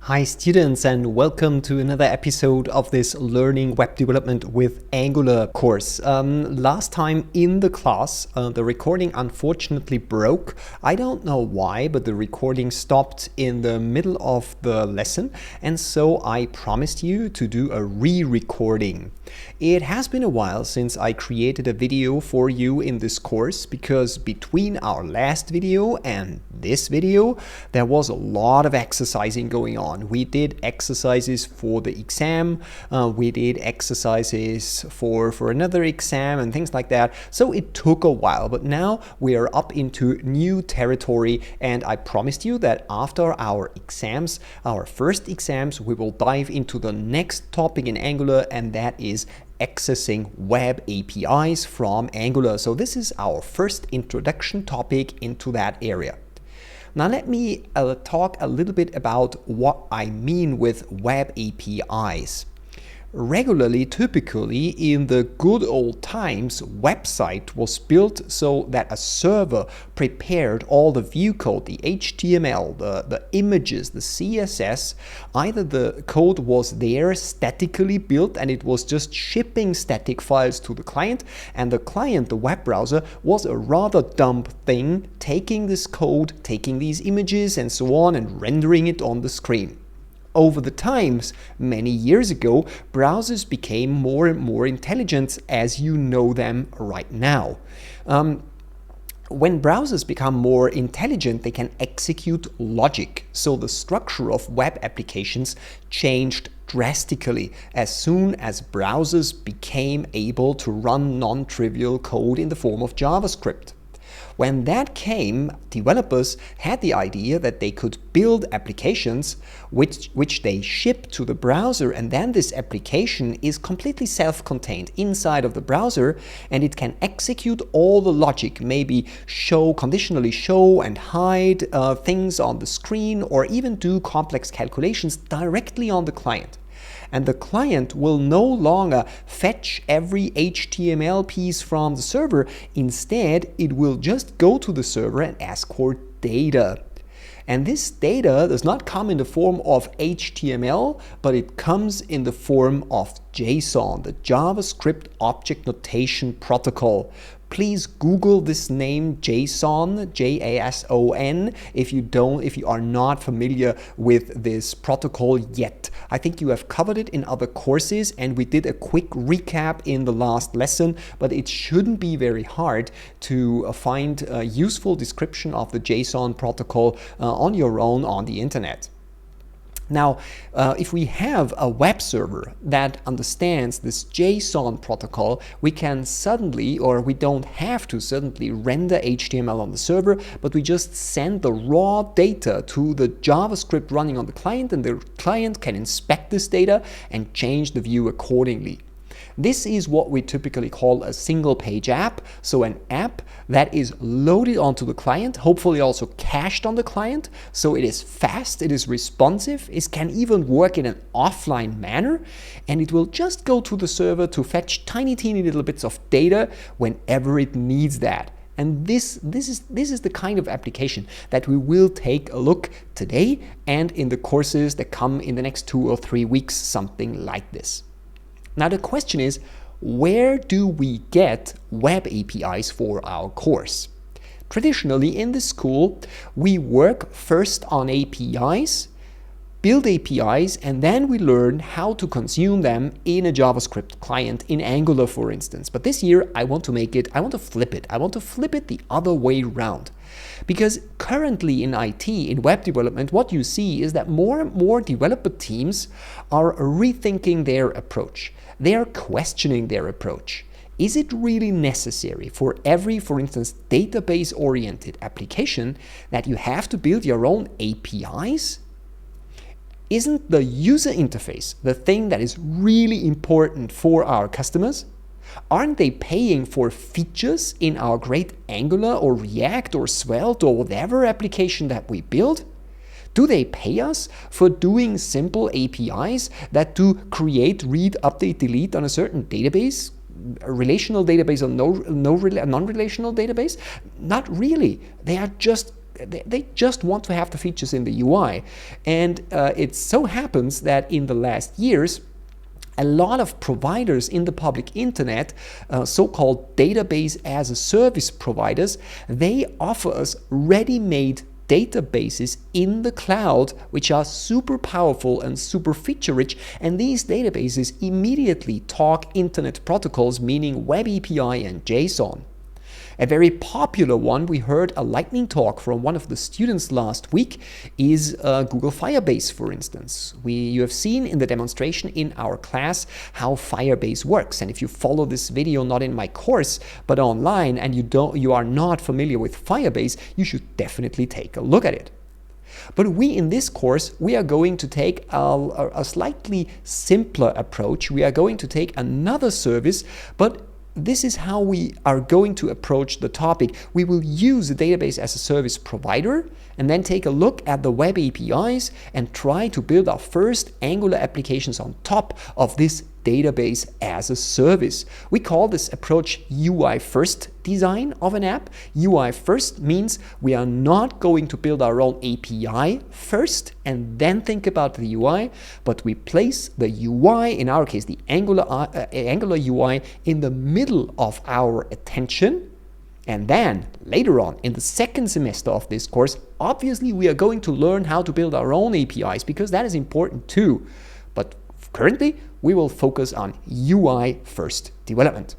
Hi students, and welcome to another episode of this Learning Web Development with Angular course. Last time in the class, the recording unfortunately broke. I don't know why, but the recording stopped in the middle of the lesson, and so I promised you to do a re-recording. It has been a while since I created a video for you in this course, because between our last video and this video, there was a lot of exercising going on. We did exercises for the exam, we did exercises for another exam and things like that. So it took a while, but now we are up into new territory, and I promised you that after our exams, our first exams, we will dive into the next topic in Angular, and that is accessing web APIs from Angular. So this is our first introduction topic into that area. Now let me talk a little bit about what I mean with web APIs. Regularly, typically in the good old times, website was built so that a server prepared all the view code, the HTML, the images, the CSS. Either the code was there statically built and it was just shipping static files to the client, and the client, the web browser, was a rather dumb thing, taking this code, taking these images and so on and rendering it on the screen. Over the times, many years ago, browsers became more and more intelligent as you know them right now. When browsers become more intelligent, they can execute logic. So the structure of web applications changed drastically as soon as browsers became able to run non-trivial code in the form of JavaScript. When that came, developers had the idea that they could build applications which they ship to the browser, and then this application is completely self-contained inside of the browser, and it can execute all the logic, maybe conditionally show and hide things on the screen, or even do complex calculations directly on the client. And the client will no longer fetch every HTML piece from the server. Instead, it will just go to the server and ask for data. And this data does not come in the form of HTML, but it comes in the form of JSON, the JavaScript Object Notation Protocol. Please Google this name, JSON, J-A-S-O-N, if you are not familiar with this protocol yet. I think you have covered it in other courses, and we did a quick recap in the last lesson, but it shouldn't be very hard to find a useful description of the JSON protocol on your own on the internet. Now, if we have a web server that understands this JSON protocol, we can suddenly, or we don't have to suddenly render HTML on the server, but we just send the raw data to the JavaScript running on the client, and the client can inspect this data and change the view accordingly. This is what we typically call a single-page app. So an app that is loaded onto the client, hopefully also cached on the client, so it is fast, it is responsive, it can even work in an offline manner, and it will just go to the server to fetch tiny little bits of data whenever it needs that. And this is the kind of application that we will take a look today, and in the courses that come in the next 2 or 3 weeks, something like this. Now the question is, where do we get web APIs for our course? Traditionally in the school, we work first on APIs, build APIs, and then we learn how to consume them in a JavaScript client in Angular, for instance. But this year I want to flip it. I want to flip it the other way around. Because currently in IT, in web development, what you see is that more and more developer teams are rethinking their approach. They are questioning their approach. Is it really necessary for every, for instance, database-oriented application that you have to build your own APIs? Isn't the user interface the thing that is really important for our customers? Aren't they paying for features in our great Angular or React or Svelte or whatever application that we build? Do they pay us for doing simple APIs that do create, read, update, delete on a certain database? A relational database or non-relational database? Not really. They are just they just want to have the features in the UI. And it so happens that in the last years, a lot of providers in the public internet, so-called database as a service providers, they offer us ready-made databases in the cloud, which are super powerful and super feature rich, and these databases immediately talk internet protocols, meaning Web API and JSON. A very popular one, we heard a lightning talk from one of the students last week, is Google Firebase, for instance. You have seen in the demonstration in our class how Firebase works. And if you follow this video not in my course, but online, and you are not familiar with Firebase, you should definitely take a look at it. But in this course, we are going to take a slightly simpler approach. We are going to take another service, but this is how we are going to approach the topic. We will use the database as a service provider and then take a look at the web APIs and try to build our first Angular applications on top of this database as a service. We call this approach UI first design of an app. UI first means we are not going to build our own API first and then think about the UI, but we place the UI, in our case the Angular UI, in the middle of our attention. And then later on in the second semester of this course, obviously we are going to learn how to build our own APIs, because that is important too. But currently we will focus on UI first development.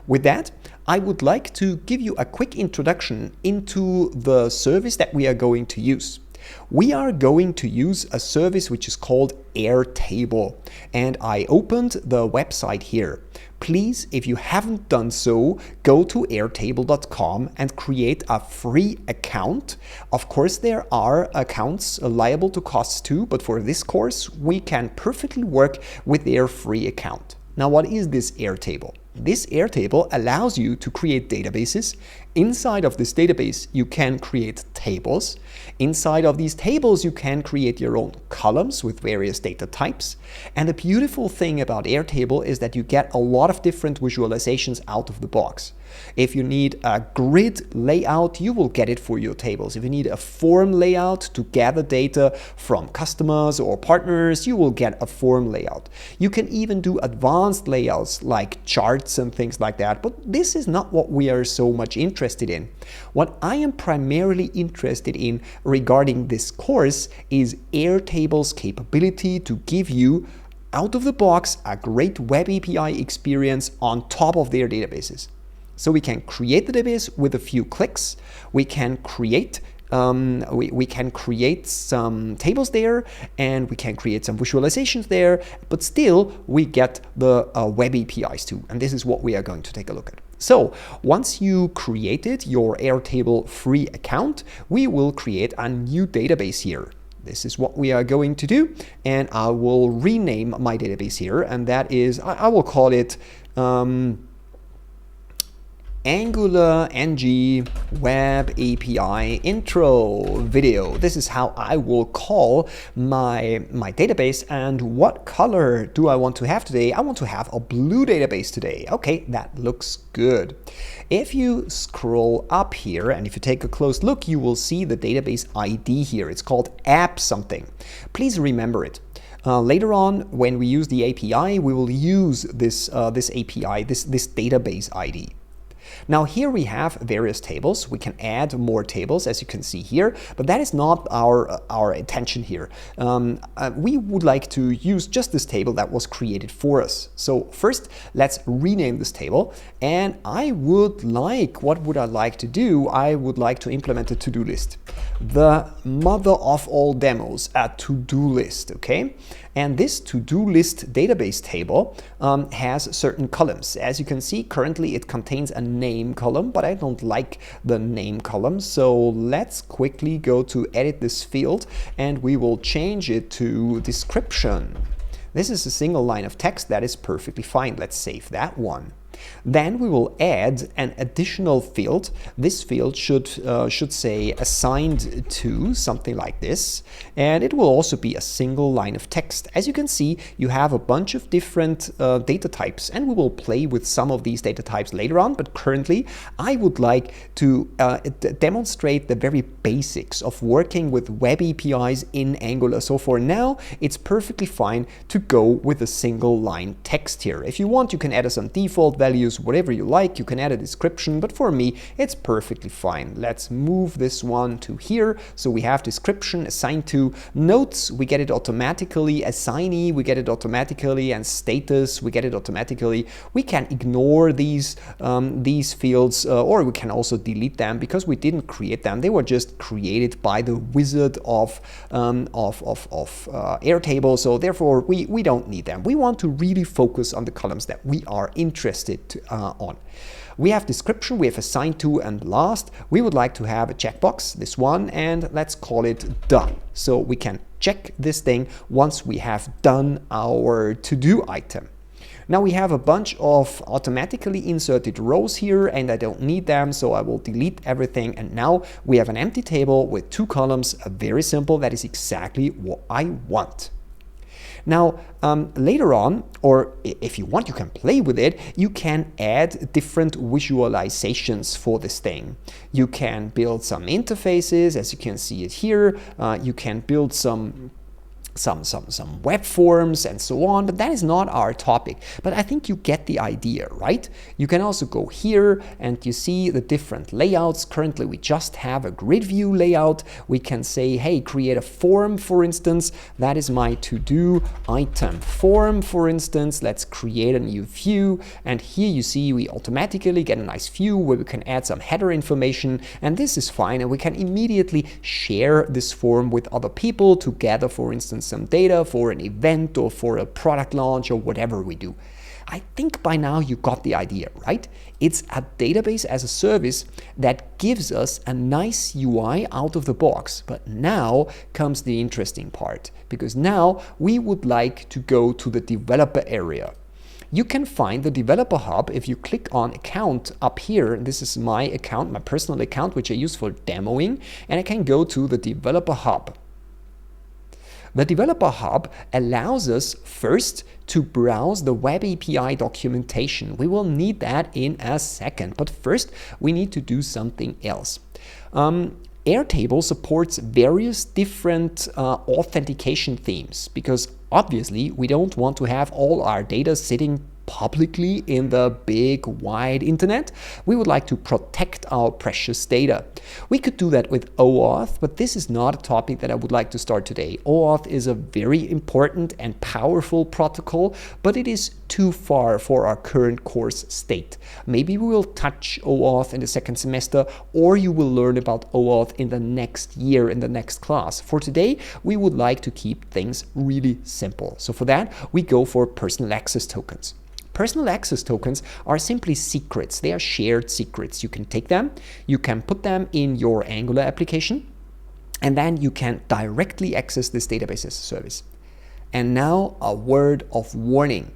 With that, I would like to give you a quick introduction into the service that we are going to use. We are going to use a service which is called Airtable, and I opened the website here. Please, if you haven't done so, go to airtable.com and create a free account. Of course, there are accounts liable to costs too, but for this course, we can perfectly work with their free account. Now, what is this Airtable? This Airtable allows you to create databases. Inside of this database, you can create tables. Inside of these tables, you can create your own columns with various data types. And the beautiful thing about Airtable is that you get a lot of different visualizations out of the box. If you need a grid layout, you will get it for your tables. If you need a form layout to gather data from customers or partners, you will get a form layout. You can even do advanced layouts like charts and things like that, but this is not what we are so much interested in. What I am primarily interested in regarding this course is Airtable's capability to give you out of the box a great web API experience on top of their databases. So we can create the database with a few clicks. We can create we can create some tables there, and we can create some visualizations there, but still we get the web APIs too. And this is what we are going to take a look at. So once you created your Airtable free account, we will create a new database here. This is what we are going to do, and I will rename my database here, and that is, I will call it Angular NG Web API intro video. This is how I will call my database. And what color do I want to have today? I want to have a blue database today. Okay, that looks good. If you scroll up here and if you take a close look, you will see the database ID here. It's called app something. Please remember it. Later on, when we use the API, we will use this API, this database ID. Now here we have various tables. We can add more tables, as you can see here, but that is not our intention here. We would like to use just this table that was created for us. So first, let's rename this table. And what would I like to do? I would like to implement a to-do list. The mother of all demos, a to-do list, okay? And this to-do list database table has certain columns. As you can see, currently it contains a name column, but I don't like the name column. So let's quickly go to edit this field and we will change it to description. This is a single line of text. That is perfectly fine. Let's save that one. Then we will add an additional field. This field should say assigned to, something like this, and it will also be a single line of text. As you can see, you have a bunch of different data types, and we will play with some of these data types later on, but currently I would like to demonstrate the very basics of working with web APIs in Angular. So for now, it's perfectly fine to go with a single line text here. If you want, you can add some default values, whatever you like. You can add a description, but for me, it's perfectly fine. Let's move this one to here. So we have description assigned to notes. We get it automatically. Assignee, we get it automatically, and status, we get it automatically. We can ignore these fields, or we can also delete them because we didn't create them. They were just created by the wizard of Airtable. So therefore, we don't need them. We want to really focus on the columns that we are interested on. We have description, we have assigned to, and last, we would like to have a checkbox, this one, and let's call it done. So we can check this thing once we have done our to-do item. Now we have a bunch of automatically inserted rows here, and I don't need them, so I will delete everything. And now we have an empty table with 2 columns, very simple. That is exactly what I want. Now, later on, or if you want, you can play with it, you can add different visualizations for this thing. You can build some interfaces, as you can see it here. You can build some web forms and so on, but that is not our topic. But I think you get the idea, right? You can also go here and you see the different layouts. Currently, we just have a grid view layout. We can say, hey, create a form, for instance. That is my to-do item form, for instance. Let's create a new view. And here you see we automatically get a nice view where we can add some header information. And this is fine. And we can immediately share this form with other people to gather, for instance, some data for an event or for a product launch or whatever we do. I think by now you got the idea, right? It's a database as a service that gives us a nice UI out of the box. But now comes the interesting part, because now we would like to go to the developer area. You can find the developer hub if you click on account up here. This is my account, my personal account, which I use for demoing, and I can go to the developer hub. The Developer Hub allows us first to browse the Web API documentation. We will need that in a second, but first we need to do something else. Airtable supports various different authentication themes, because obviously we don't want to have all our data sitting publicly in the big wide internet. We would like to protect our precious data. We could do that with OAuth, but this is not a topic that I would like to start today. OAuth is a very important and powerful protocol, but it is too far for our current course state. Maybe we will touch OAuth in the second semester, or you will learn about OAuth in the next year, in the next class. For today, we would like to keep things really simple. So for that, we go for personal access tokens. Personal access tokens are simply secrets. They are shared secrets. You can take them, you can put them in your Angular application, and then you can directly access this database as a service. And now a word of warning.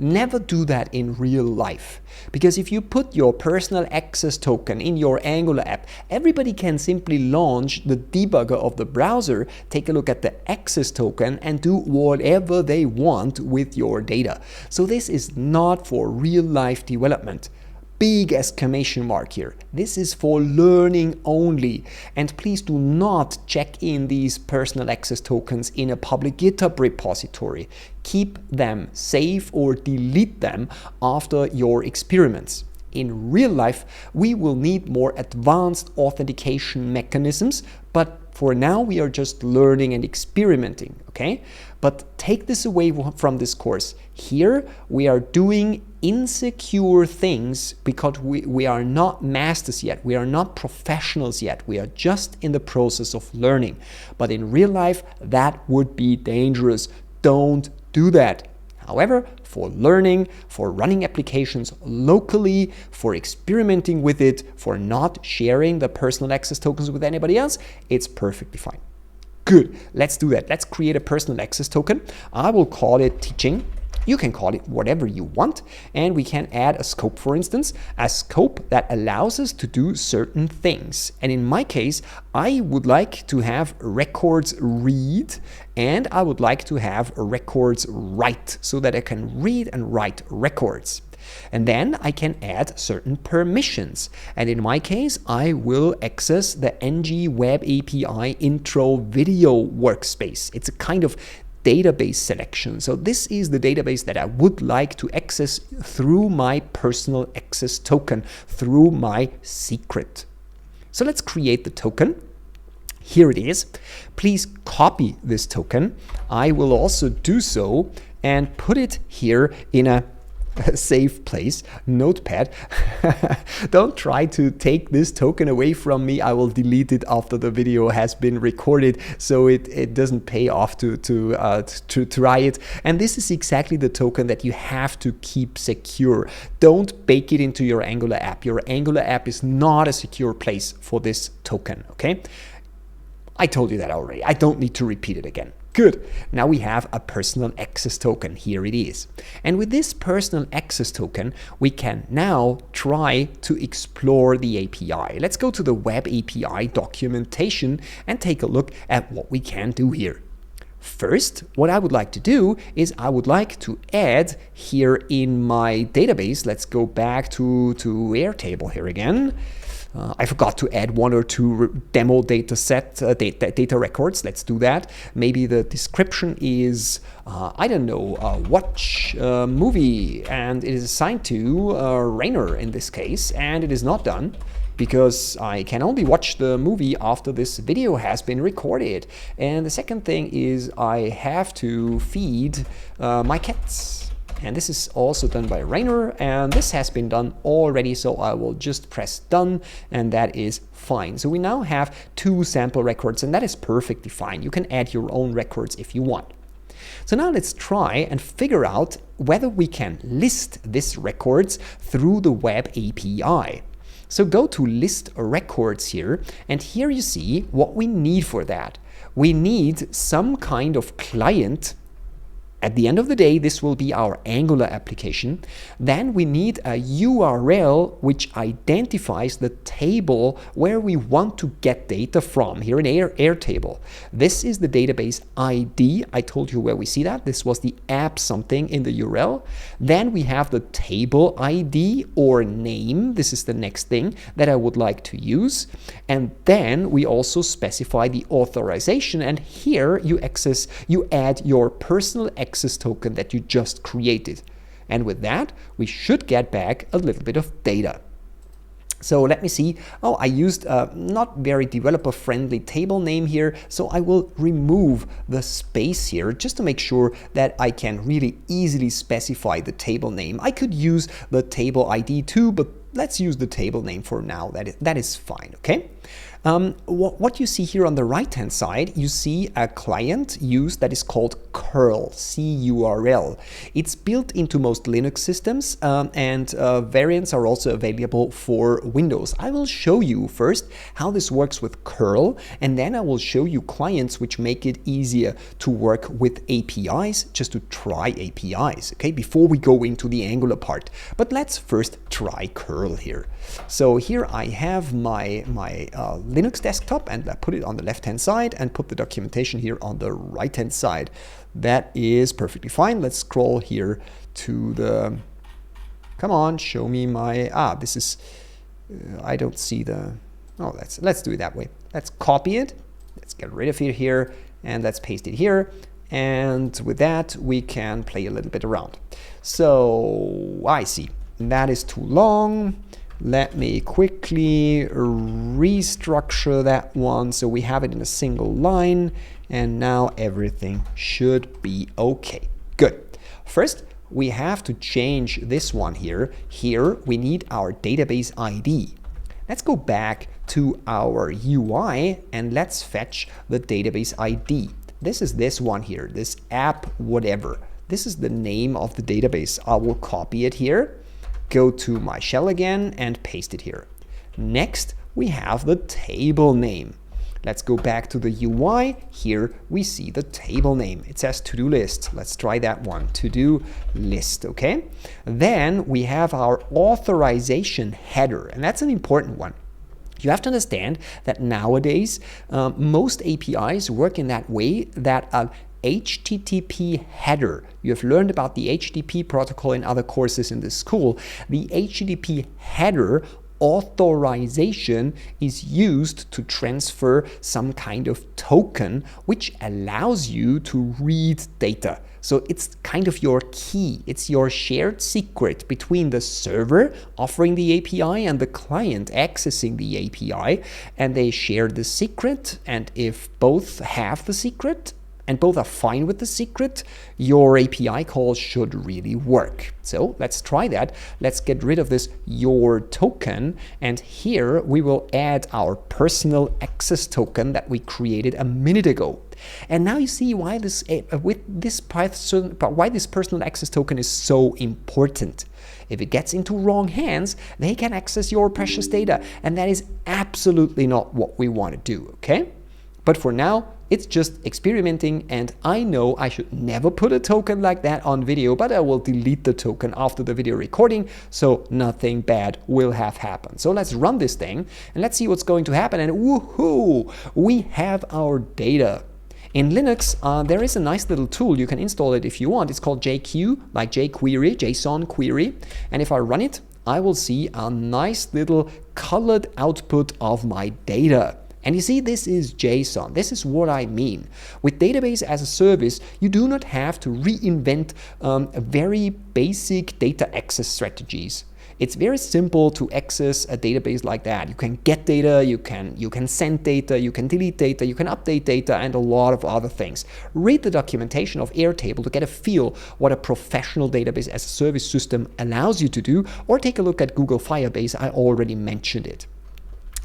Never do that in real life, because if you put your personal access token in your Angular app, everybody can simply launch the debugger of the browser, take a look at the access token, and do whatever they want with your data. So this is not for real life development. Big exclamation mark here. This is for learning only. And please do not check in these personal access tokens in a public GitHub repository. Keep them safe or delete them after your experiments. In real life, we will need more advanced authentication mechanisms, but for now we are just learning and experimenting, okay? But take this away from this course. Here we are doing insecure things because we are not masters yet. We are not professionals yet. We are just in the process of learning. But in real life, that would be dangerous. Don't do that. However, for learning, for running applications locally, for experimenting with it, for not sharing the personal access tokens with anybody else, it's perfectly fine. Good, let's do that. Let's create a personal access token. I will call it teaching. You can call it whatever you want, and we can add a scope, for instance, a scope that allows us to do certain things. And in my case, I would like to have records read, and I would like to have records write, so that I can read and write records. And then I can add certain permissions. And in my case, I will access the ng Web API intro video workspace. It's a kind of database selection. So this is the database that I would like to access through my personal access token, through my secret. So let's create the token. Here it is. Please copy this token. I will also do so and put it here in a safe place, Notepad. Don't try to take this token away from me. I will delete it after the video has been recorded, so it doesn't pay off to try it. And this is exactly the token that you have to keep secure. Don't bake it into your Angular app. Your Angular app is not a secure place for this token, okay? I told you that already. I don't need to repeat it again. Good. Now we have a personal access token. Here it is. And with this personal access token, we can now try to explore the API. Let's go to the Web API documentation and take a look at what we can do here. First, what I would like to do is I would like to add here in my database. Let's go back to Airtable here again. I forgot to add 1 or 2 demo data records. Let's do that. Maybe the description is, I don't know, watch a movie, and it is assigned to Rainer in this case, and it is not done because I can only watch the movie after this video has been recorded. And the second thing is I have to feed my cats. And this is also done by Rainer, and this has been done already, so I will just press done, and that is fine. So we now have 2 sample records, and that is perfectly fine. You can add your own records if you want. So now let's try and figure out whether we can list these records through the Web API. So go to list records here, and here you see what we need for that. We need some kind of client. At the end of the day, this will be our Angular application. Then we need a URL which identifies the table where we want to get data from, here in Airtable. This is the database ID. I told you where we see that. This was the app something in the URL. Then we have the table ID or name. This is the next thing that I would like to use. And then we also specify the authorization. And here you add your personal access token that you just created. And with that, we should get back a little bit of data. So let me see. Oh, I used a not very developer-friendly table name here. So I will remove the space here just to make sure that I can really easily specify the table name. I could use the table ID too, but let's use the table name for now. That is fine, okay? What you see here on the right-hand side, you see a client used that is called curl, C-U-R-L. It's built into most Linux systems, and variants are also available for Windows. I will show you first how this works with curl, and then I will show you clients which make it easier to work with APIs, just to try APIs, okay, before we go into the Angular part. But let's first try curl here. So here I have my Linux desktop, and I put it on the left-hand side and put the documentation here on the right-hand side. That is perfectly fine. Let's scroll here to the, come on, show me my, this is, I don't see the, oh, let's do it that way. Let's copy it. Let's get rid of it here, and let's paste it here. And with that, we can play a little bit around. So I see that is too long. Let me quickly restructure that one so we have it in a single line, and now everything should be okay. Good. First, we have to change this one here. Here we need our database ID. Let's go back to our UI and let's fetch the database ID. This is this one here, this app whatever. This is the name of the database. I will copy it here. Go to my shell again and paste it here. Next, we have the table name. Let's go back to the UI. Here we see the table name. It says to-do list. Let's try that one, to-do list, okay? Then we have our authorization header, and that's an important one. You have to understand that nowadays, most APIs work in that way that a HTTP header, you have learned about the HTTP protocol in other courses in this school, the HTTP header authorization is used to transfer some kind of token which allows you to read data. So it's kind of your key. It's your shared secret between the server offering the API and the client accessing the API, and they share the secret, and if both have the secret and both are fine with the secret, your API call should really work. So let's try that. Let's get rid of this your token, and here we will add our personal access token that we created a minute ago. And now you see why this personal access token is so important. If it gets into wrong hands, they can access your precious data, and that is absolutely not what we want to do, okay? But for now, it's just experimenting, and I know I should never put a token like that on video, but I will delete the token after the video recording, so nothing bad will have happened. So let's run this thing, and let's see what's going to happen, and woohoo! We have our data. In Linux, there is a nice little tool. You can install it if you want. It's called JQ, like jQuery, JSON query, and if I run it, I will see a nice little colored output of my data. And you see, this is JSON. This is what I mean. With database as a service, you do not have to reinvent very basic data access strategies. It's very simple to access a database like that. You can get data, you can send data, you can delete data, you can update data, and a lot of other things. Read the documentation of Airtable to get a feel what a professional database as a service system allows you to do, or take a look at Google Firebase. I already mentioned it.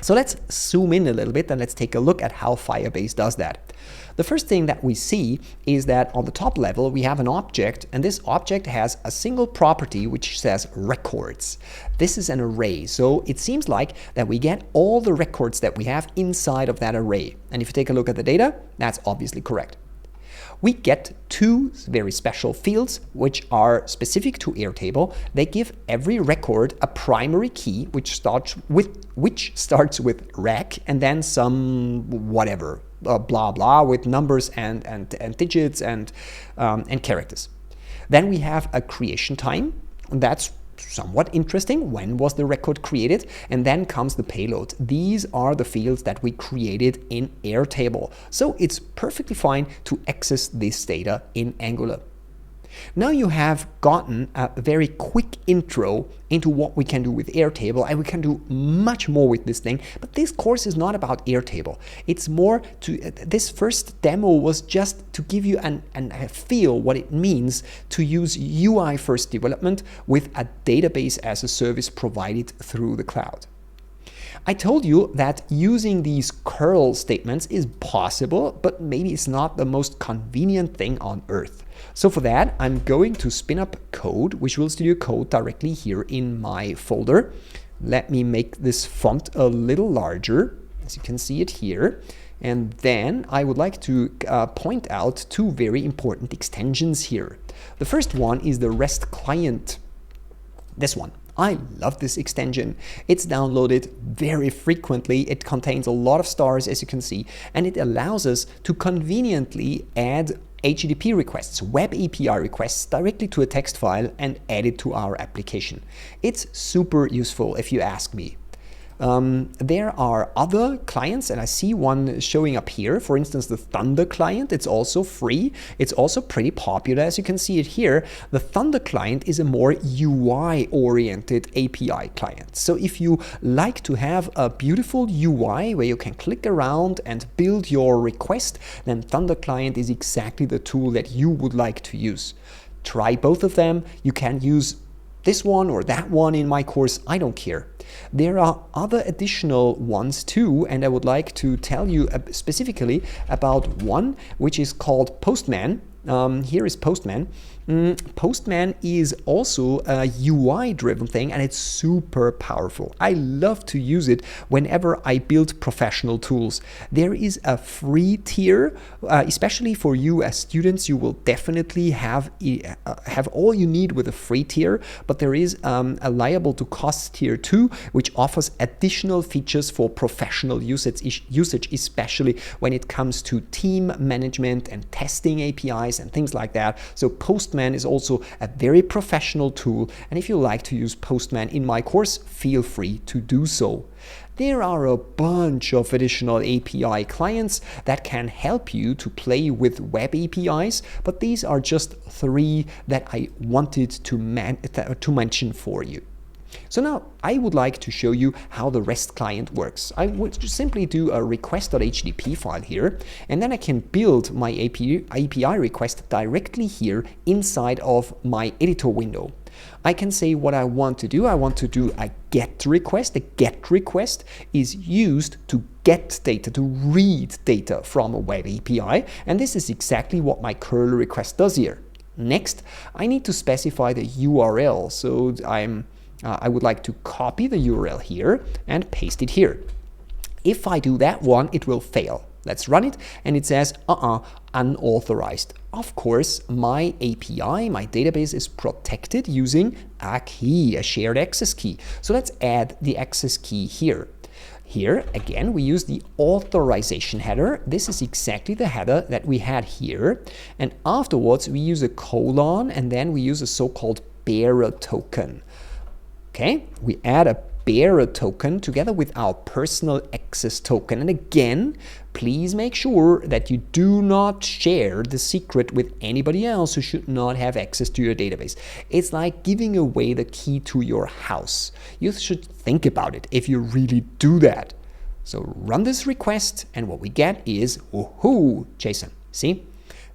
So let's zoom in a little bit and let's take a look at how Firebase does that. The first thing that we see is that on the top level we have an object, and this object has a single property which says records. This is an array, so it seems like that we get all the records that we have inside of that array. And if you take a look at the data, that's obviously correct. We get two very special fields which are specific to Airtable. They give every record a primary key which starts with rec and then some whatever blah blah with numbers and digits and characters. Then we have a creation time. That's somewhat interesting. When was the record created? And then comes the payload. These are the fields that we created in Airtable. So it's perfectly fine to access this data in Angular. Now you have gotten a very quick intro into what we can do with Airtable, and we can do much more with this thing, but this course is not about Airtable. It's more to, this first demo was just to give you a feel what it means to use UI first development with a database as a service provided through the cloud. I told you that using these curl statements is possible, but maybe it's not the most convenient thing on earth. So for that, I'm going to spin up code, Visual Studio Code, directly here in my folder. Let me make this font a little larger, as you can see it here. And then I would like to point out two very important extensions here. The first one is the REST client. This one. I love this extension. It's downloaded very frequently. It contains a lot of stars, as you can see, and it allows us to conveniently add HTTP requests, Web API requests directly to a text file and add it to our application. It's super useful if you ask me. There are other clients, and I see one showing up here. For instance, the Thunder client. It's also free. It's also pretty popular, as you can see it here. The Thunder client is a more UI-oriented API client. So if you like to have a beautiful UI where you can click around and build your request, then Thunder client is exactly the tool that you would like to use. Try both of them. You can use this one or that one in my course, I don't care. There are other additional ones too, and I would like to tell you specifically about one which is called Postman. Here is Postman, Postman is also a UI-driven thing, and it's super powerful. I love to use it whenever I build professional tools. There is a free tier, especially for you as students. You will definitely have all you need with a free tier, but there is a liable to cost tier 2, which offers additional features for professional usage, especially when it comes to team management and testing APIs and things like that. So Postman is also a very professional tool, and if you like to use Postman in my course, feel free to do so. There are a bunch of additional API clients that can help you to play with web APIs, but these are just 3 that I wanted to mention for you. So now I would like to show you how the REST client works. I would simply do a request.hdp file here, and then I can build my API request directly here inside of my editor window. I can say what I want to do. I want to do a GET request. A GET request is used to get data, to read data from a web API, and this is exactly what my curl request does here. Next, I need to specify the URL. So I would like to copy the URL here and paste it here. If I do that one, it will fail. Let's run it, and it says, unauthorized. Of course, my API, my database is protected using a key, a shared access key. So let's add the access key here. Here, again, we use the authorization header. This is exactly the header that we had here. And afterwards, we use a colon, and then we use a so-called bearer token. Okay, we add a bearer token together with our personal access token. And again, please make sure that you do not share the secret with anybody else who should not have access to your database. It's like giving away the key to your house. You should think about it if you really do that. So run this request, and what we get is, woohoo, JSON. See?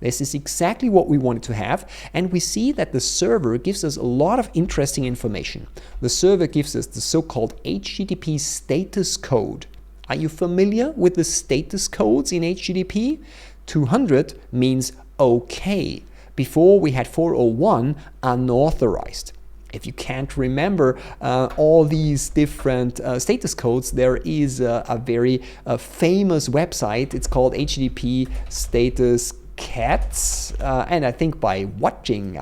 This is exactly what we wanted to have, and we see that the server gives us a lot of interesting information. The server gives us the so-called HTTP status code. Are you familiar with the status codes in HTTP? 200 means okay. Before we had 401, unauthorized. If you can't remember all these different status codes, there is a very famous website. It's called HTTP Status Cats, and I think by looking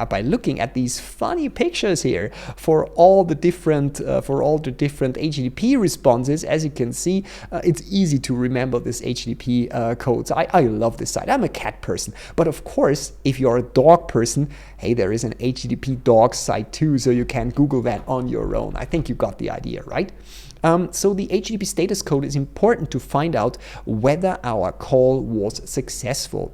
at these funny pictures here for all the different HTTP responses, as you can see, it's easy to remember this HTTP codes. I love this site. I'm a cat person, but of course, if you're a dog person, hey, there is an HTTP dog site too, so you can Google that on your own. I think you got the idea, right? So the HTTP status code is important to find out whether our call was successful.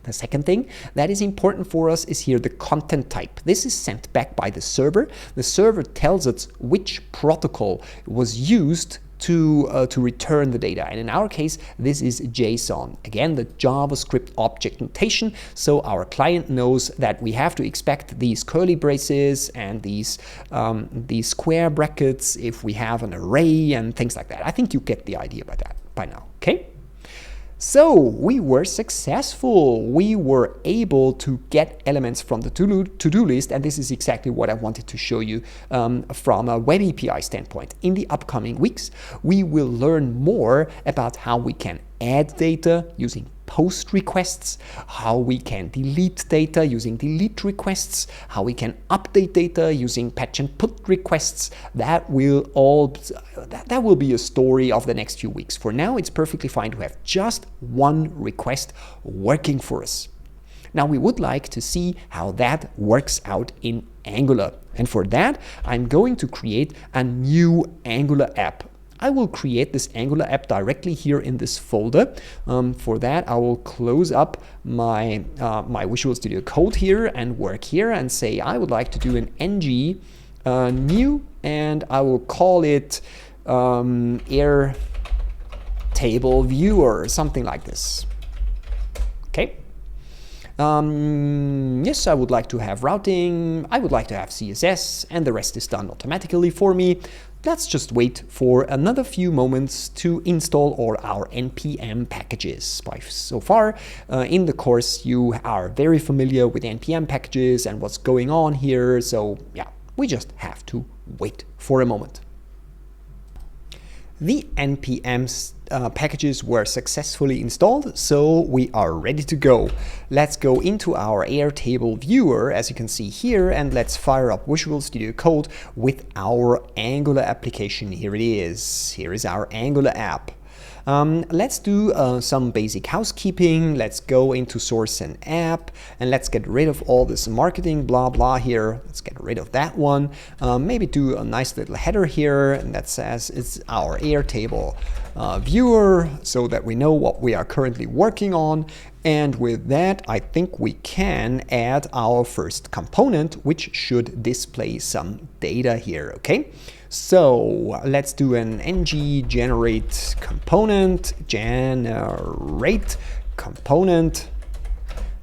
The second thing that is important for us is here the content type. This is sent back by the server. The server tells us which protocol was used to return the data. And in our case, this is JSON. Again, the JavaScript object notation. So our client knows that we have to expect these curly braces and these square brackets if we have an array and things like that. I think you get the idea by now, okay? So we were successful. We were able to get elements from the to-do list, and this is exactly what I wanted to show you from a web API standpoint. In the upcoming weeks, we will learn more about how we can add data using post requests, how we can delete data using delete requests, how we can update data using patch and put requests. That will be a story of the next few weeks. For now, it's perfectly fine to have just one request working for us. Now we would like to see how that works out in Angular. And for that, I'm going to create a new Angular app. I will create this Angular app directly here in this folder. For that, I will close up my Visual Studio Code here and work here and say I would like to do an ng new, and I will call it Airtable Viewer, something like this. Okay. Yes, I would like to have routing, I would like to have CSS, and the rest is done automatically for me. let's just wait for another few moments to install all our npm packages. So far in the course, you are very familiar with npm packages and what's going on here. So yeah, we just have to wait for a moment. The npm packages were successfully installed, so we are ready to go. Let's go into our Airtable viewer, as you can see here, and let's fire up Visual Studio Code with our Angular application. Here it is. Here is our Angular app. Let's do some basic housekeeping. Let's go into source and app, and let's get rid of all this marketing blah blah here. Let's get rid of that one. Maybe do a nice little header here, and that says it's our Airtable viewer, so that we know what we are currently working on. And with that, I think we can add our first component, which should display some data here, okay? So let's do an ng generate component,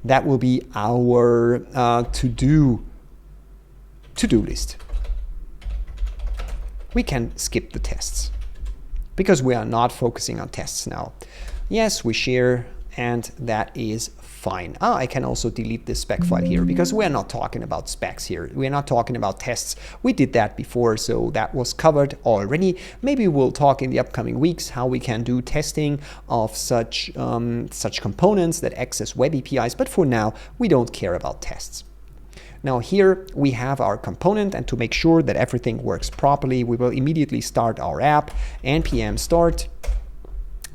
That will be our to-do list. We can skip the tests because we are not focusing on tests now. Yes, we share, and that is fine. I can also delete this spec file here because we're not talking about specs here. We're not talking about tests. We did that before, so that was covered already. Maybe we'll talk in the upcoming weeks how we can do testing of such components that access web APIs, but for now, we don't care about tests. Now here we have our component, and to make sure that everything works properly, we will immediately start our app, npm start.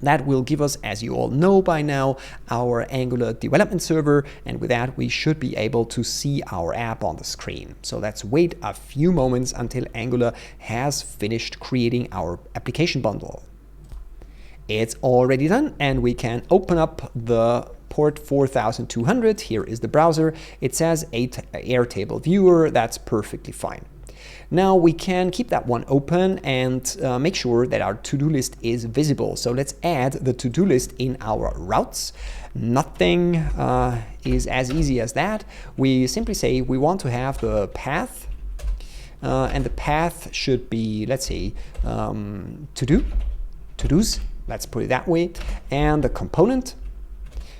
That will give us, as you all know by now, our Angular development server, and with that we should be able to see our app on the screen. So let's wait a few moments until Angular has finished creating our application bundle. It's already done, and we can open up the port 4200. Here is the browser. It says Airtable viewer. That's perfectly fine. Now we can keep that one open and make sure that our to-do list is visible. So let's add the to-do list in our routes. Nothing is as easy as that. We simply say we want to have the path, and the path should be, let's say, to-dos. Let's put it that way. And the component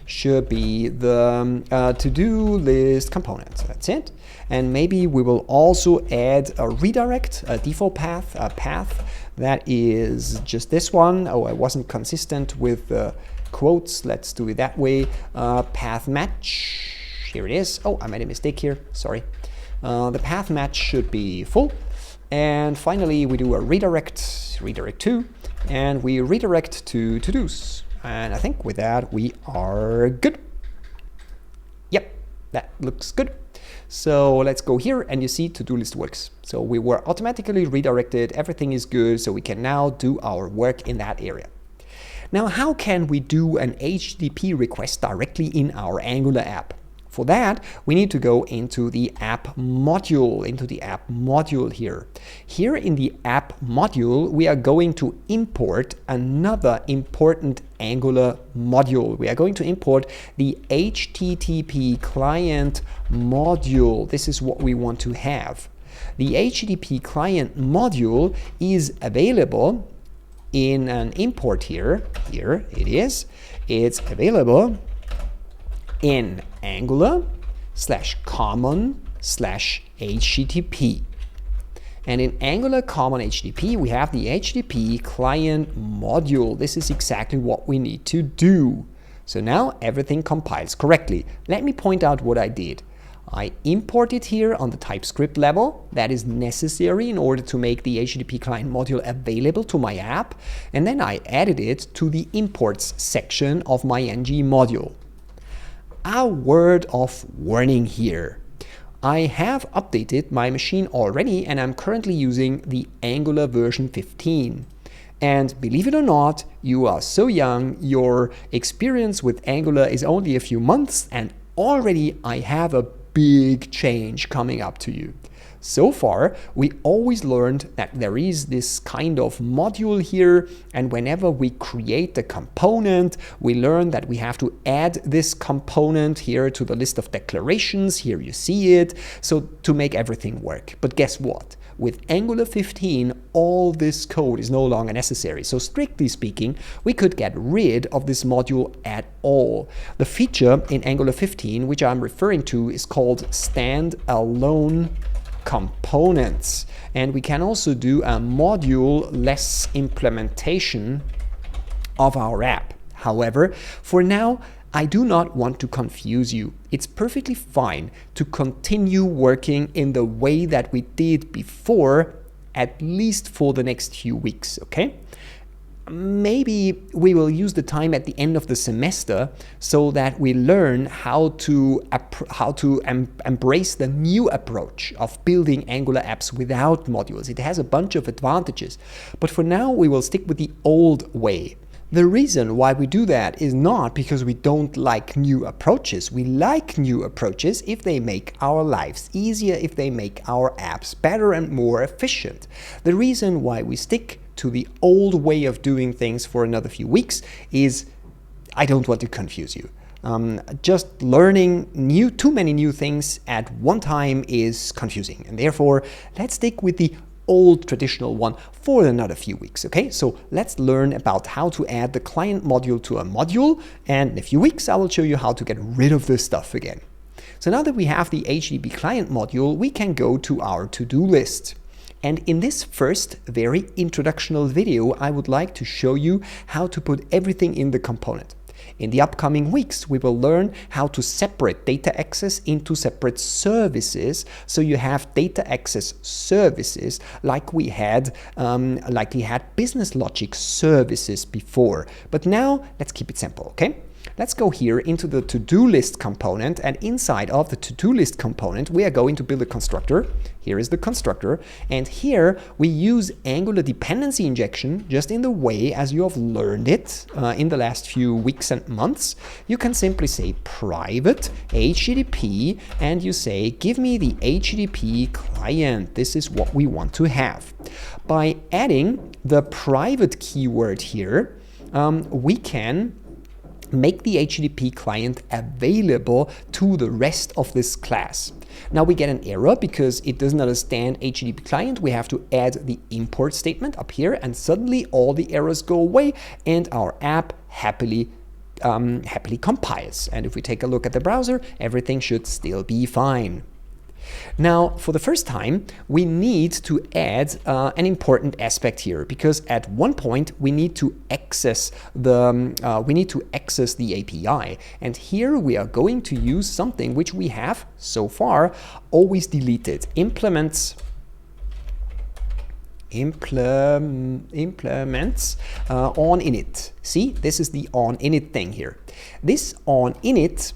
should be the to-do list component. That's it. And maybe we will also add a redirect, a default path, a path that is just this one. Oh, I wasn't consistent with the quotes. Let's do it that way. Path match. Here it is. Oh, I made a mistake here. Sorry. The path match should be full. And finally, we do a redirect to, and we redirect to to-dos. And I think with that, we are good. Yep, that looks good. So let's go here, and you see to-do list works. So we were automatically redirected. Everything is good. So we can now do our work in that area. Now, how can we do an HTTP request directly in our Angular app? For that, we need to go into the app module, here. Here in the app module, we are going to import another important Angular module. We are going to import the HTTP client module. This is what we want to have. The HTTP client module is available in an import here. Here it is. It's available in Angular/common/HTTP. And in Angular Common HTTP, we have the HTTP client module. This is exactly what we need to do. So now everything compiles correctly. Let me point out what I did. I imported here on the TypeScript level. That is necessary in order to make the HTTP client module available to my app. And then I added it to the imports section of my ng module. A word of warning here. I have updated my machine already, and I'm currently using the Angular version 15. And believe it or not, you are so young, your experience with Angular is only a few months, and already I have a big change coming up to you. So far, we always learned that there is this kind of module here, and whenever we create a component, we learn that we have to add this component here to the list of declarations. Here you see it, so to make everything work. But guess what? with Angular 15, all this code is no longer necessary. So strictly speaking, we could get rid of this module at all. The feature in Angular 15, which I'm referring to, is called standalone components. And we can also do a module-less implementation of our app. However, for now, I do not want to confuse you. It's perfectly fine to continue working in the way that we did before, at least for the next few weeks, okay? Maybe we will use the time at the end of the semester so that we learn how to embrace the new approach of building Angular apps without modules. It has a bunch of advantages, but for now we will stick with the old way. The reason why we do that is not because we don't like new approaches. We like new approaches if they make our lives easier, if they make our apps better and more efficient. The reason why we stick to the old way of doing things for another few weeks is I don't want to confuse you. Just learning too many new things at one time is confusing, and therefore let's stick with the old traditional one for another few weeks, okay? So let's learn about how to add the client module to a module, and in a few weeks I will show you how to get rid of this stuff again. So now that we have the HTTP client module, we can go to our to-do list. And in this first very introductional video, I would like to show you how to put everything in the component. In the upcoming weeks, we will learn how to separate data access into separate services, so you have data access services like we had business logic services before. But now let's keep it simple, okay? Let's go here into the to-do list component, and inside of the to-do list component, we are going to build a constructor. Here is the constructor, and here we use Angular dependency injection just in the way as you have learned it in the last few weeks and months. You can simply say private HTTP, and you say, give me the HTTP client. This is what we want to have. By adding the private keyword here, we can make the HTTP client available to the rest of this class. Now we get an error because it doesn't understand HTTP client. We have to add the import statement up here, and suddenly all the errors go away and our app happily compiles. And if we take a look at the browser, everything should still be fine. Now, for the first time, we need to add an important aspect here, because at one point we need to access the API, and here we are going to use something which we have so far always deleted: implements on init. See, this is the on init thing here. This on init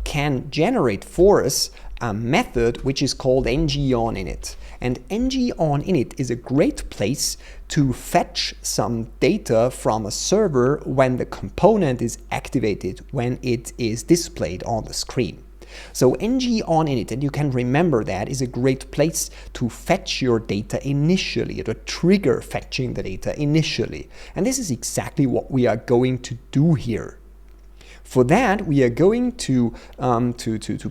can generate for us a method which is called ng-on-init. And ng-on-init is a great place to fetch some data from a server when the component is activated, when it is displayed on the screen. So ng-on-init, and you can remember that, is a great place to fetch your data initially, to trigger fetching the data initially. And this is exactly what we are going to do here. For that, we are going to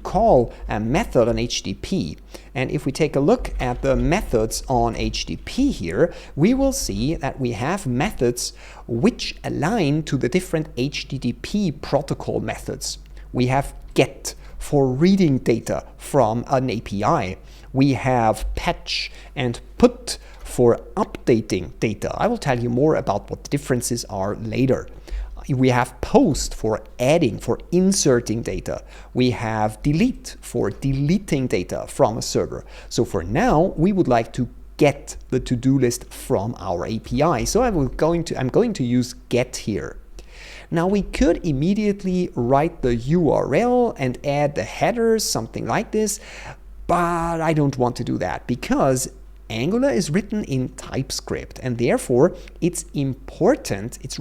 call a method on HTTP. And if we take a look at the methods on HTTP here, we will see that we have methods which align to the different HTTP protocol methods. We have get for reading data from an API. We have patch and put for updating data. I will tell you more about what the differences are later. We have post for adding, for inserting data. We have delete for deleting data from a server. So for now, we would like to get the to-do list from our API. So I'm going to use get here. Now we could immediately write the URL and add the headers, something like this, but I don't want to do that because Angular is written in TypeScript, and therefore it's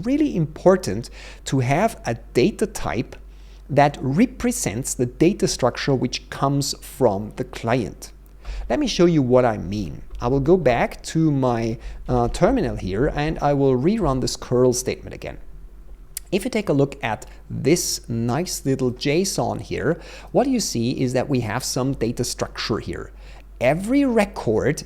really important to have a data type that represents the data structure which comes from the client. Let me show you what I mean. I will go back to my terminal here and I will rerun this curl statement again. If you take a look at this nice little JSON here, what you see is that we have some data structure here. Every record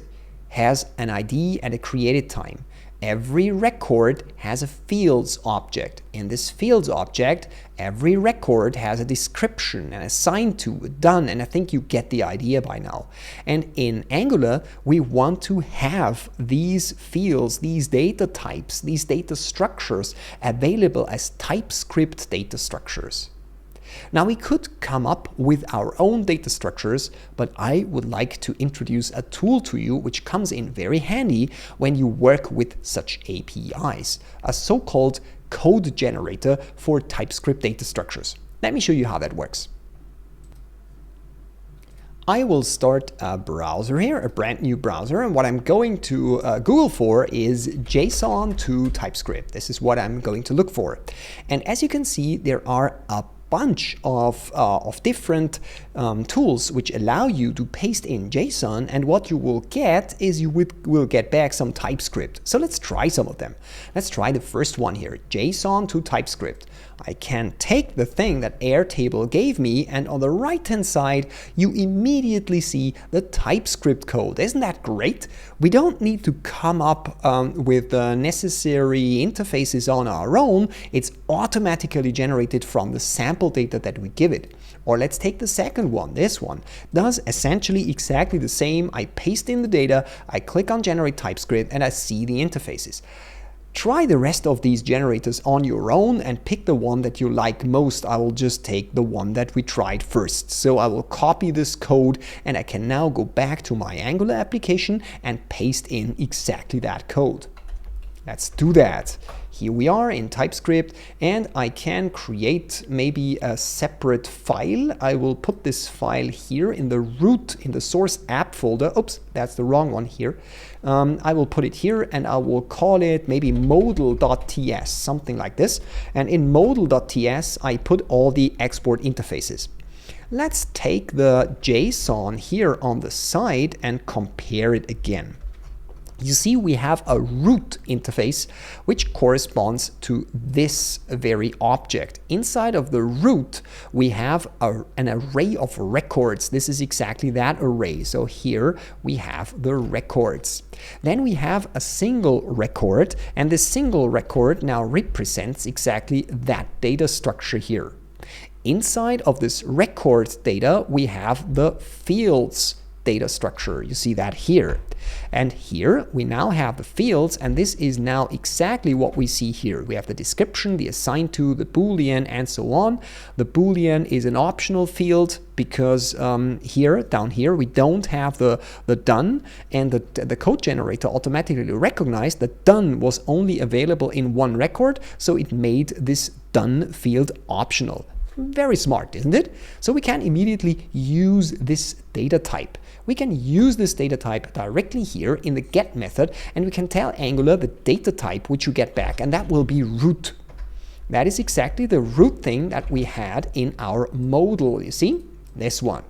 has an ID and a created time. Every record has a fields object. In this fields object, every record has a description and assigned to, done, and I think you get the idea by now. And in Angular, we want to have these fields, these data types, these data structures available as TypeScript data structures. Now we could come up with our own data structures, but I would like to introduce a tool to you which comes in very handy when you work with such APIs, a so-called code generator for TypeScript data structures. Let me show you how that works. I will start a browser here, a brand new browser, and what I'm going to Google for is JSON to TypeScript. This is what I'm going to look for. And as you can see, there are a bunch of different tools which allow you to paste in JSON, and what you will get is you will get back some TypeScript. So let's try some of them. Let's try the first one here, JSON to TypeScript. I can take the thing that Airtable gave me, and on the right hand side you immediately see the TypeScript code. Isn't that great? We don't need to come up with the necessary interfaces on our own. It's automatically generated from the sample data that we give it. Or let's take the second one. This one does essentially exactly the same. I paste in the data, I click on generate TypeScript, and I see the interfaces. Try the rest of these generators on your own and pick the one that you like most. I will just take the one that we tried first. So I will copy this code, and I can now go back to my Angular application and paste in exactly that code. Let's do that. Here we are in TypeScript, and I can create maybe a separate file. I will put this file here in the root, in the source app folder. Oops, that's the wrong one here. I will put it here, and I will call it maybe modal.ts, something like this. And in modal.ts, I put all the export interfaces. Let's take the JSON here on the side and compare it again. You see, we have a root interface which corresponds to this very object. Inside of the root, we have an array of records. This is exactly that array. So here we have the records. Then we have a single record, and this single record now represents exactly that data structure here. Inside of this record data, we have the fields data structure. You see that here. And here we now have the fields, and this is now exactly what we see here. We have the description, the assigned to, the Boolean, and so on. The Boolean is an optional field because down here, we don't have the done, and the code generator automatically recognized that done was only available in one record, so it made this done field optional. Very smart, isn't it? So we can immediately use this data type. We can use this data type directly here in the get method, and we can tell Angular the data type which you get back, and that will be root. That is exactly the root thing that we had in our modal, you see? This one.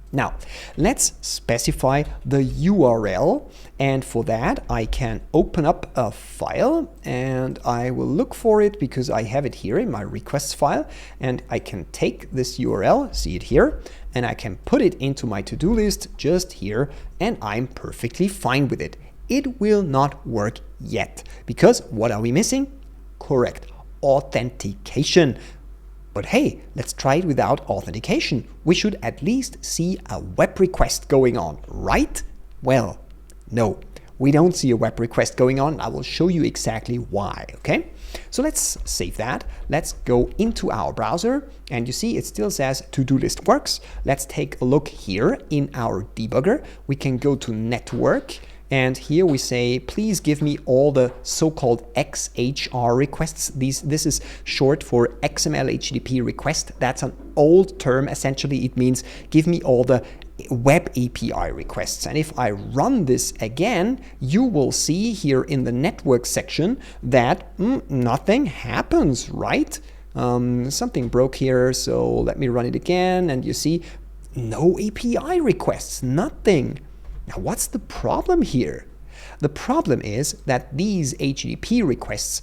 Now, let's specify the URL, and for that I can open up a file, and I will look for it because I have it here in my requests file, and I can take this URL, see it here, and I can put it into my to-do list just here, and I'm perfectly fine with it. It will not work yet, because what are we missing? Correct, authentication. But hey, let's try it without authentication. We should at least see a web request going on, right? Well, no, we don't see a web request going on. I will show you exactly why, okay? So let's save that. Let's go into our browser, and you see it still says to-do list works. Let's take a look here in our debugger. We can go to network, and here we say, please give me all the so-called XHR requests. This is short for XML HTTP request. That's an old term. Essentially, it means give me all the web API requests. And if I run this again, you will see here in the network section that nothing happens, right? Something broke here, so let me run it again, and you see no API requests, nothing. Now, what's the problem here? The problem is that these HTTP requests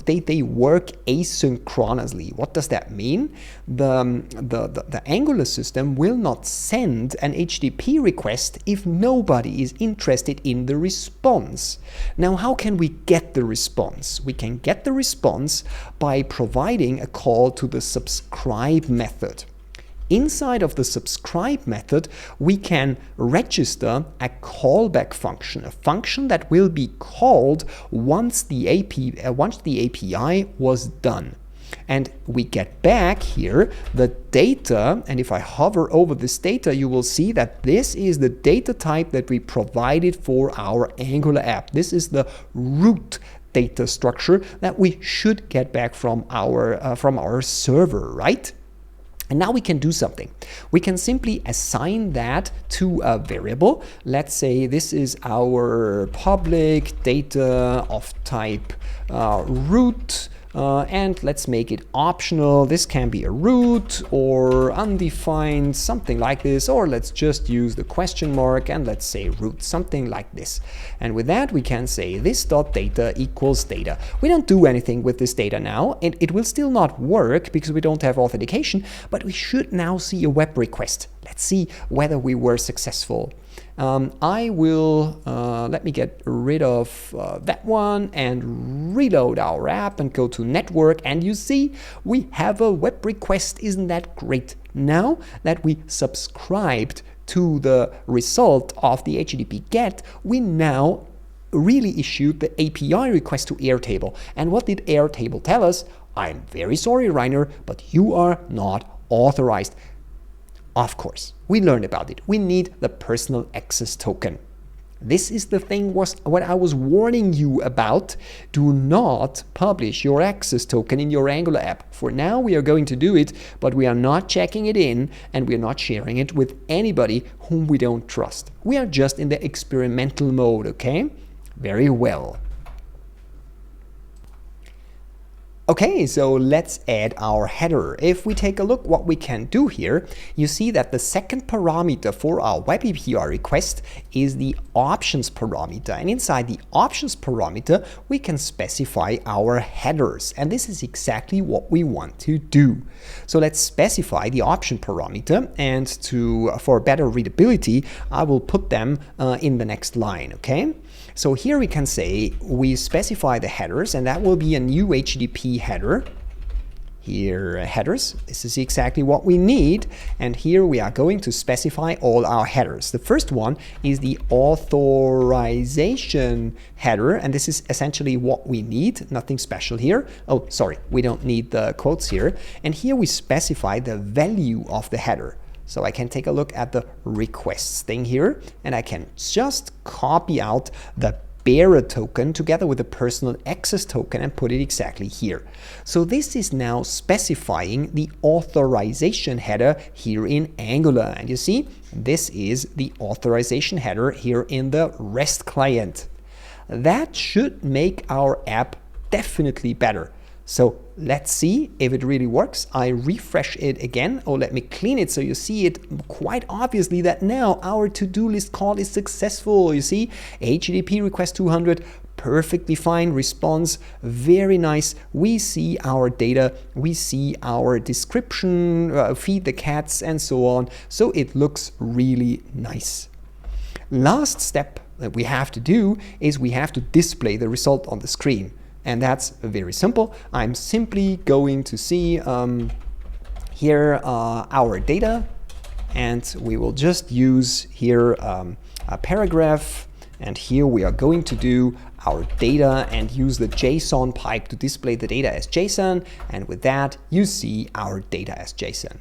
they work asynchronously. What does that mean? The Angular system will not send an HTTP request if nobody is interested in the response. Now, how can we get the response? We can get the response by providing a call to the subscribe method. Inside of the subscribe method, we can register a callback function, a function that will be called once the API was done. And we get back here the data, and if I hover over this data, you will see that this is the data type that we provided for our Angular app. This is the root data structure that we should get back from our server, right? And now we can do something. We can simply assign that to a variable. Let's say this is our public data of type root, and let's make it optional. This can be a root or undefined, something like this, or let's just use the question mark and let's say root, something like this. And with that, we can say this.data equals data. We don't do anything with this data now. It will still not work because we don't have authentication, but we should now see a web request. Let's see whether we were successful. I will, let me get rid of that one and reload our app and go to network, and you see we have a web request. Isn't that great? Now that we subscribed to the result of the HTTP GET, we now really issued the API request to Airtable. And what did Airtable tell us? I'm very sorry, Rainer, but you are not authorized. Of course, we learned about it. We need the personal access token. This is the thing what I was warning you about. Do not publish your access token in your Angular app. For now, we are going to do it, but we are not checking it in and we are not sharing it with anybody whom we don't trust. We are just in the experimental mode, okay? Very well. Okay, so let's add our header. If we take a look what we can do here, you see that the second parameter for our web API request is the options parameter. And inside the options parameter, we can specify our headers. And this is exactly what we want to do. So let's specify the option parameter, and for better readability, I will put them in the next line, okay? So here we can say we specify the headers, and that will be a new HTTP header. Here, headers. This is exactly what we need. And here we are going to specify all our headers. The first one is the authorization header, and this is essentially what we need. Nothing special here. Oh, sorry, we don't need the quotes here. And here we specify the value of the header. So I can take a look at the requests thing here, and I can just copy out the bearer token together with the personal access token and put it exactly here. So this is now specifying the authorization header here in Angular. And you see, this is the authorization header here in the REST client. That should make our app definitely better. So let's see if it really works. I refresh it again. Oh, let me clean it so you see it quite obviously that now our to-do list call is successful. You see, HTTP request 200, perfectly fine response, very nice. We see our data, we see our description, feed the cats and so on. So it looks really nice. Last step that we have to do is we have to display the result on the screen. And that's very simple. I'm simply going to see here our data, and we will just use here a paragraph, and here we are going to do our data and use the JSON pipe to display the data as JSON, and with that you see our data as JSON.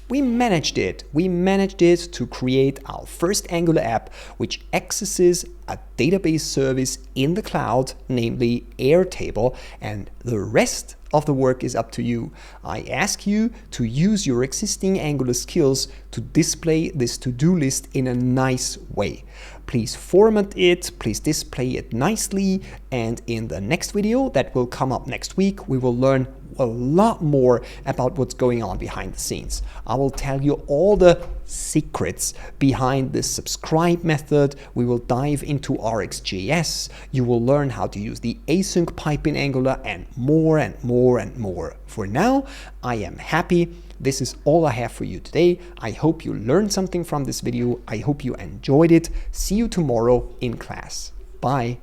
We managed it. We managed it to create our first Angular app, which accesses a database service in the cloud, namely Airtable, and the rest of the work is up to you. I ask you to use your existing Angular skills to display this to-do list in a nice way. Please format it, please display it nicely, and in the next video that will come up next week, we will learn a lot more about what's going on behind the scenes. I will tell you all the secrets behind this subscribe method. We will dive into RxJS. You will learn how to use the async pipe in Angular, and more and more and more. For now, I am happy. This is all I have for you today. I hope you learned something from this video. I hope you enjoyed it. See you tomorrow in class. Bye.